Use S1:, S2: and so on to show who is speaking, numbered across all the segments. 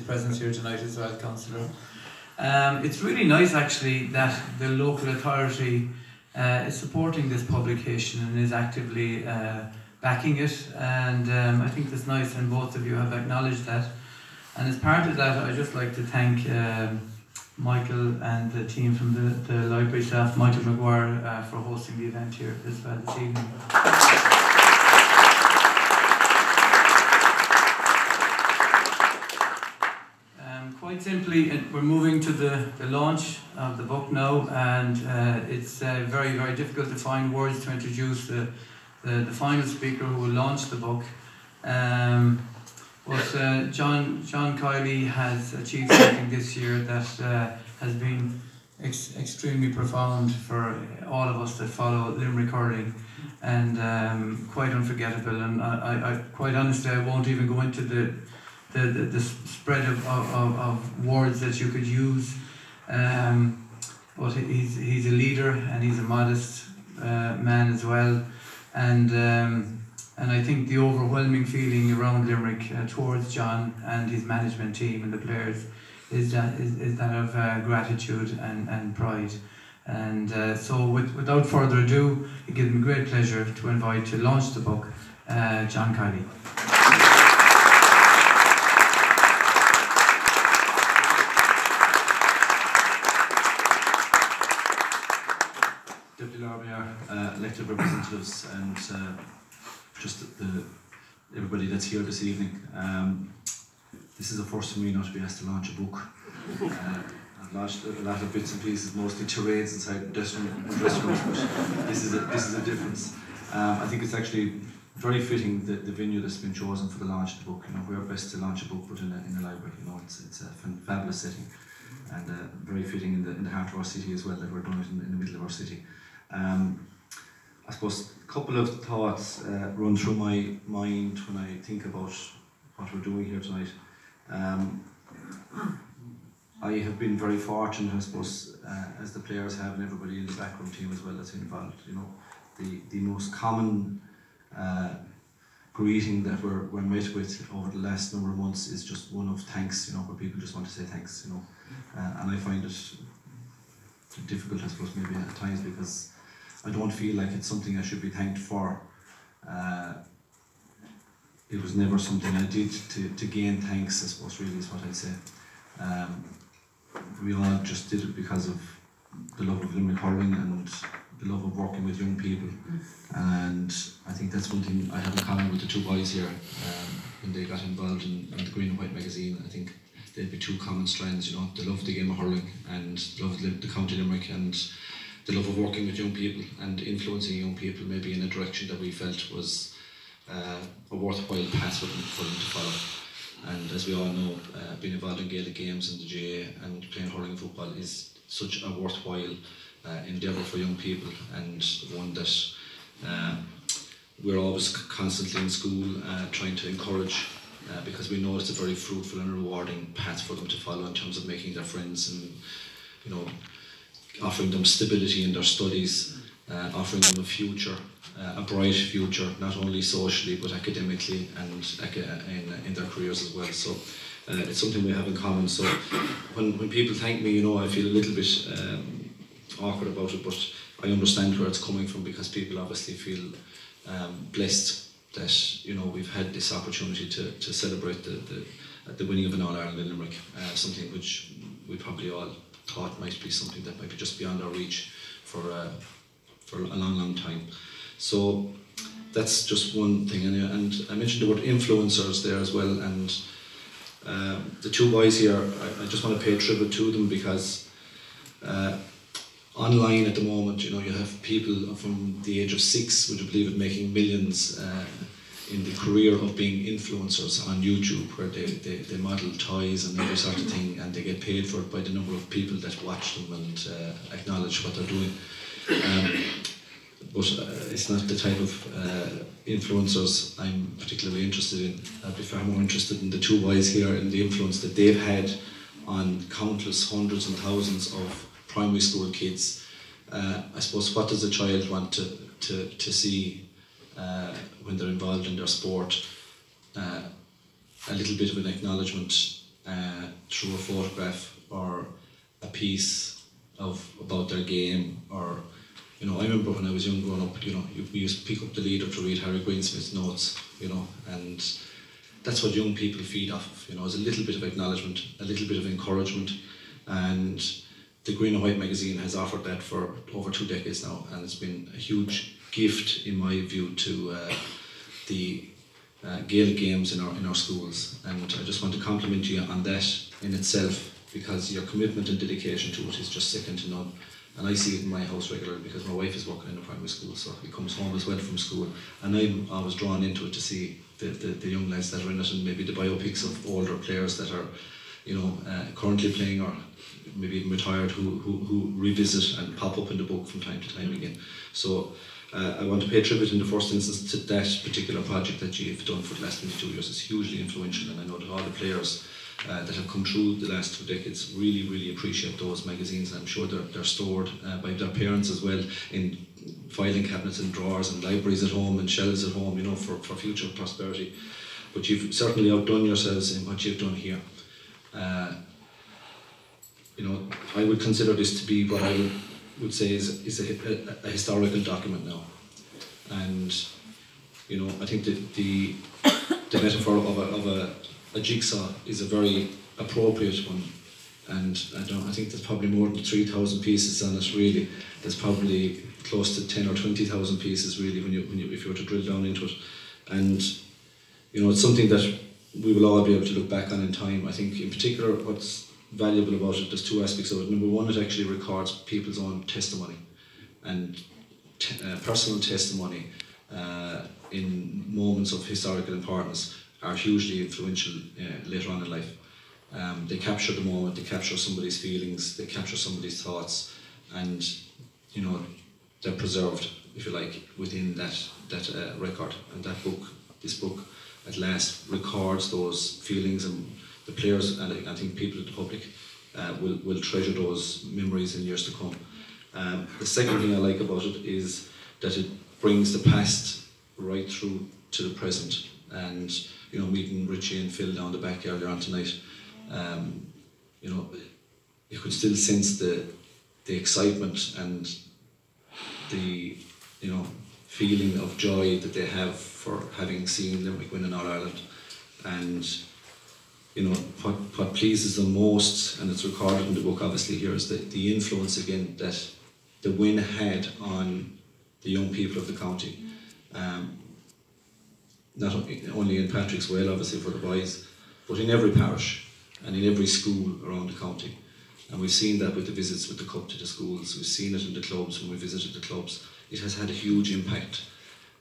S1: presence here tonight as well, Councillor. It's really nice actually that the local authority is supporting this publication and is actively backing it, and I think it's nice, and both of you have acknowledged that. And as part of that, I'd just like to thank Michael and the team from the library staff, Michael McGuire, for hosting the event here this evening. Quite simply, we're moving to the launch of the book now, and it's very, very difficult to find words to introduce the final speaker who will launch the book. But John Kiely has achieved something this year that has been extremely profound for all of us that follow Limerick hurling, and quite unforgettable. And I quite honestly, I won't even go into the spread of words that you could use, but he's a leader, and he's a modest man as well, and I think the overwhelming feeling around Limerick towards John and his management team and the players is that of gratitude and pride. And so without further ado, it gives me great pleasure to invite to launch the book John Kiely.
S2: Deputy Lord Mayor, elected representatives, and just everybody that's here this evening. This is the first for me not to be asked to launch a book. I've launched a lot of bits and pieces, mostly charades inside dressing rooms, but this is a difference. I think it's actually very fitting that the venue that's been chosen for the launch of the book. You know, we're best to launch a book, but in a library. You know, it's a fabulous setting, and very fitting in the heart of our city as well, that we're doing it in the middle of our city. I suppose a couple of thoughts run through my mind when I think about what we're doing here tonight. I have been very fortunate, I suppose, as the players have, and everybody in the background team as well that's involved. You know, the most common greeting that we're met with over the last number of months is just one of thanks. You know, where people just want to say thanks. You know, and I find it difficult, I suppose, maybe at times, because I don't feel like it's something I should be thanked for. It was never something I did to gain thanks, I suppose, really is what I'd say. We all just did it because of the love of Limerick hurling and the love of working with young people. And I think that's one thing I have in common with the two boys here. When they got involved in the Green and White magazine, I think there'd be two common strands, you know, the love of the game of hurling and the love of the County Limerick, and the love of working with young people and influencing young people maybe in a direction that we felt was a worthwhile path for them to follow. And as we all know, being involved in Gaelic games and the GA and playing hurling football is such a worthwhile endeavour for young people, and one that we're always constantly in school trying to encourage, because we know it's a very fruitful and rewarding path for them to follow in terms of making their friends and, you know, offering them stability in their studies, offering them a future, a bright future, not only socially but academically and in their careers as well. So it's something we have in common. So when people thank me, you know, I feel a little bit awkward about it, but I understand where it's coming from, because people obviously feel blessed that, you know, we've had this opportunity to celebrate the winning of an All-Ireland in Limerick, something which we probably all thought might be something that might be just beyond our reach for a long time. So that's just one thing, and I mentioned the word influencers there as well, and the two boys here, I just want to pay tribute to them, because online at the moment, you know, you have people from the age of 6, would you believe it, making millions in the career of being influencers on YouTube, where they model toys and every sort of thing, and they get paid for it by the number of people that watch them and acknowledge what they're doing. But it's not the type of influencers I'm particularly interested in. I'd be far more interested in the two boys here and the influence that they've had on countless hundreds and thousands of primary school kids. I suppose, what does a child want to see when they're involved in their sport? A little bit of an acknowledgement, through a photograph or a piece about their game, or I remember when I was young growing up, we used to pick up the leader to read Harry Greensmith's notes, and that's what young people feed off of, is a little bit of acknowledgement, a little bit of encouragement, and the Green and White magazine has offered that for over 2 decades now, and it's been a huge gift, in my view, to the Gaelic games in our schools, and I just want to compliment you on that in itself, because your commitment and dedication to it is just second to none. And I see it in my house regularly, because my wife is working in a primary school, so he comes home as well from school, and I'm always drawn into it to see the young lads that are in it, and maybe the biopics of older players that are currently playing, or maybe even retired, who revisit and pop up in the book from time to time again. So I want to pay tribute in the first instance to that particular project that you've done for the last 22 years. It's hugely influential, and I know that all the players that have come through the last 2 decades really, really appreciate those magazines, and I'm sure they're stored by their parents as well in filing cabinets and drawers and libraries at home and shelves at home, for future prosperity. But you've certainly outdone yourselves in what you've done here. I would consider this to be what I would say is a historical document now, and I think that the metaphor of a jigsaw is a very appropriate one, and I think there's probably more than 3,000 pieces on it. Really, there's probably close to 10 or 20,000 pieces really if you were to drill down into it, and it's something that we will all be able to look back on in time. I think in particular what's valuable about it, there's 2 aspects of it. Number one, it actually records people's own testimony, and personal testimony in moments of historical importance are hugely influential later on in life. They capture the moment, they capture somebody's feelings, they capture somebody's thoughts, and they're preserved, if you like, within that record. And this book at last records those feelings, and the players, and I think people in the public will treasure those memories in years to come. The second thing I like about it is that it brings the past right through to the present, and meeting Richie and Phil down the back earlier on tonight, you could still sense the excitement and the feeling of joy that they have for having seen Limerick win in All-Ireland. And what pleases them most, and it's recorded in the book obviously here, is the influence again that the win had on the young people of the county. Not only in Patrick's Well, obviously, for the boys, but in every parish and in every school around the county. And we've seen that with the visits with the Cup to the schools. We've seen it in the clubs when we visited the clubs. It has had a huge impact,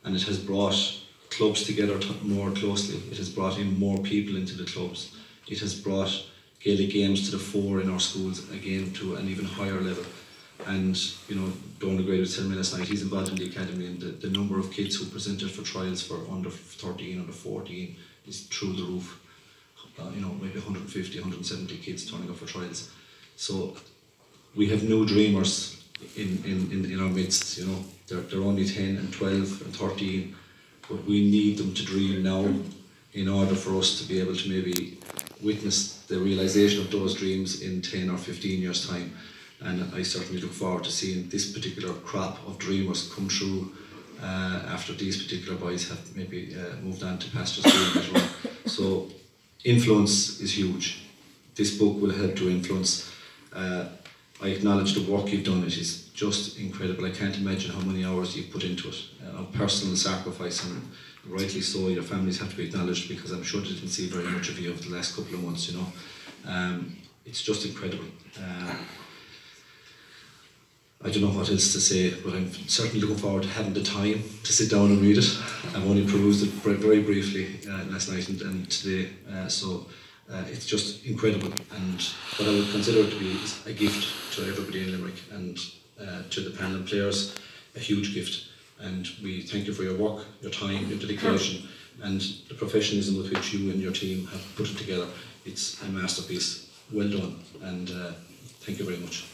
S2: and it has brought clubs together more closely. It has brought in more people into the clubs. It has brought Gaelic games to the fore in our schools again to an even higher level. And Donald agreed with me last night, he's involved in the academy, and the number of kids who presented for trials for under 13, under 14 is through the roof. Maybe 150, 170 kids turning up for trials. So we have new dreamers in our midst. They're only 10 and 12 and 13, but we need them to dream now in order for us to be able to maybe witness the realisation of those dreams in 10 or 15 years' time. And I certainly look forward to seeing this particular crop of dreamers come through after these particular boys have maybe moved on to pastures later on. So influence is huge. This book will help to influence. I acknowledge the work you've done. It is just incredible. I can't imagine how many hours you've put into it, of personal sacrifice, and rightly so. Your families have to be acknowledged, because I'm sure they didn't see very much of you over the last couple of months. It's just incredible. I don't know what else to say, but I'm certainly looking forward to having the time to sit down and read it. I've only perused it very briefly last night and today, so it's just incredible, and what I would consider to be a gift to everybody in Limerick, and to the panel and players, a huge gift. And we thank you for your work, your time, your dedication, and the professionalism with which you and your team have put it together. It's a masterpiece. Well done, and thank you very much.